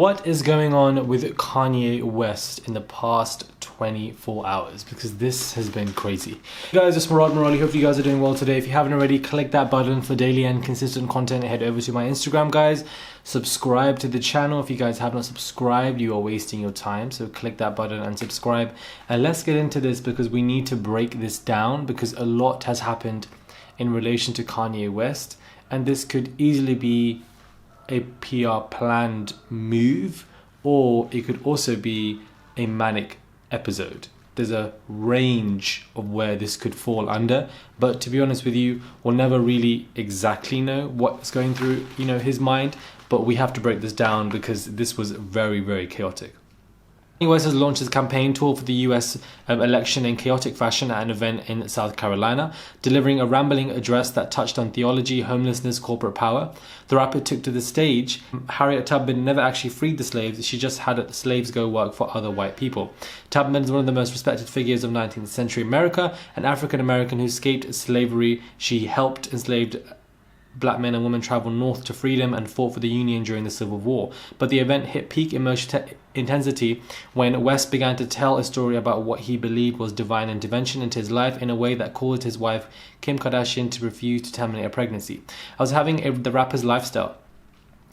What is going on with Kanye West in the past 24 hours? Because this has been crazy. Hey guys, it's Murad Morali. Hope you guys are doing well today. If you haven't already, click that button for daily and consistent content. Head over to my Instagram, guys. Subscribe to the channel. If you guys have not subscribed, you are wasting your time. So click that button and subscribe. And let's get into this because we need to break this down because a lot has happened in relation to Kanye West. And this could easily be a PR planned move, or it could also be a manic episode. There's a range of where this could fall under, but to be honest with you, we'll never really exactly know what's going through, his mind, but we have to break this down because this was very, very chaotic. Kanye West has launched his campaign tour for the US election in chaotic fashion at an event in South Carolina, delivering a rambling address that touched on theology, homelessness, corporate power. The rapper took to the stage. Harriet Tubman never actually freed the slaves, she just had the slaves go work for other white people. Tubman is one of the most respected figures of 19th century America, an African American who escaped slavery. She helped enslaved Black men and women traveled north to freedom and fought for the Union during the Civil War. But the event hit peak emotional intensity when West began to tell a story about what he believed was divine intervention into his life in a way that caused his wife, Kim Kardashian, to refuse to terminate a pregnancy. I was having the rapper's lifestyle.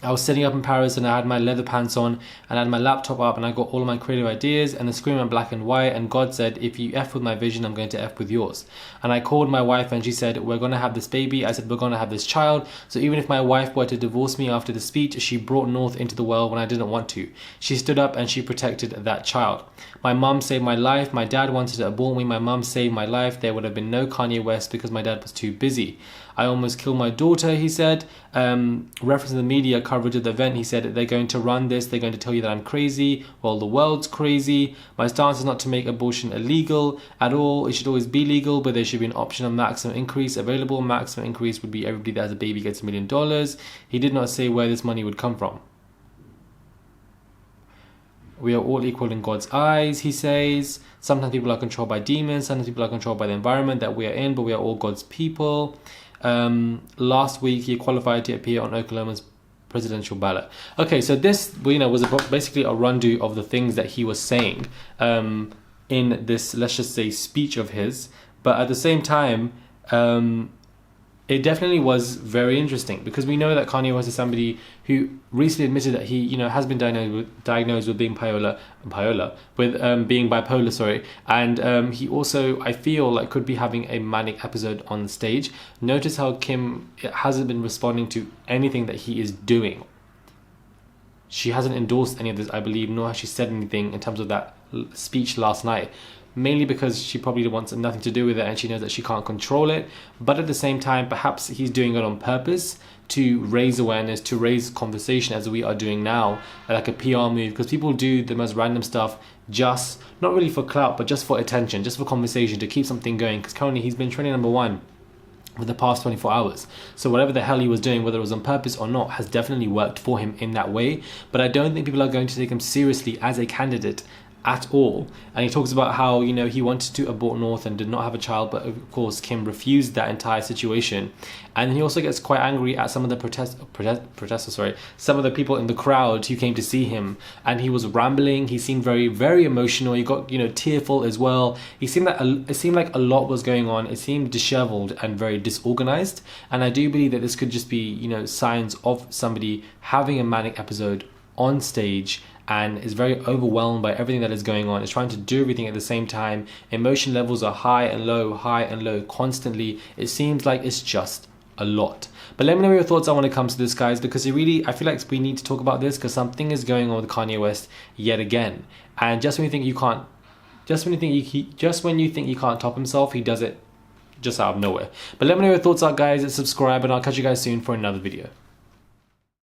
I was sitting up in Paris and I had my leather pants on and I had my laptop up and I got all of my creative ideas and the screen went black and white and God said, if you F with my vision, I'm going to F with yours. And I called my wife and she said, we're going to have this baby. I said, we're going to have this child. So even if my wife were to divorce me after the speech, she brought North into the world when I didn't want to. She stood up and she protected that child. My mum saved my life. My dad wanted to abort me. My mum saved my life. There would have been no Kanye West because my dad was too busy. I almost killed my daughter, he said. Referencing the media coverage of the event, he said, they're going to run this, they're going to tell you that I'm crazy. Well, the world's crazy. My stance is not to make abortion illegal at all. It should always be legal, but there should be an option of maximum increase available. Maximum increase would be everybody that has a baby gets $1 million. He did not say where this money would come from. We are all equal in God's eyes, he says. Sometimes people are controlled by demons, sometimes people are controlled by the environment that we are in, but we are all God's people. Last week he qualified to appear on Oklahoma's presidential ballot. Okay, so this was basically a run-do of the things that he was saying in this, let's just say, speech of his. But at the same time, it definitely was very interesting because we know that Kanye West is somebody who recently admitted that he, has been diagnosed with being bipolar, and he also, I feel like, could be having a manic episode on the stage. Notice how Kim hasn't been responding to anything that he is doing. She hasn't endorsed any of this, I believe, nor has she said anything in terms of that speech last night. Mainly because she probably wants nothing to do with it and she knows that she can't control it. But at the same time, perhaps he's doing it on purpose to raise awareness, to raise conversation as we are doing now, like a PR move. Because people do the most random stuff just, not really for clout, but just for attention, just for conversation, to keep something going. Because currently he's been trending #1 for the past 24 hours. So whatever the hell he was doing, whether it was on purpose or not, has definitely worked for him in that way. But I don't think people are going to take him seriously as a candidate at all. And he talks about how he wanted to abort North and did not have a child, but of course Kim refused that entire situation. And he also gets quite angry at some of the some of the people in the crowd who came to see him, and he was rambling. He seemed very, very emotional. He got tearful as well. It seemed like a lot was going on. It seemed disheveled and very disorganized, and I do believe that this could just be signs of somebody having a manic episode on stage and is very overwhelmed by everything that is going on, is trying to do everything at the same time. Emotion levels are high and low constantly. It seems like it's just a lot. But let me know your thoughts on when it comes to this, guys, because I feel like we need to talk about this because something is going on with Kanye West yet again. And just when you think you can't top himself, he does it just out of nowhere. But let me know your thoughts out, guys. Subscribe and I'll catch you guys soon for another video.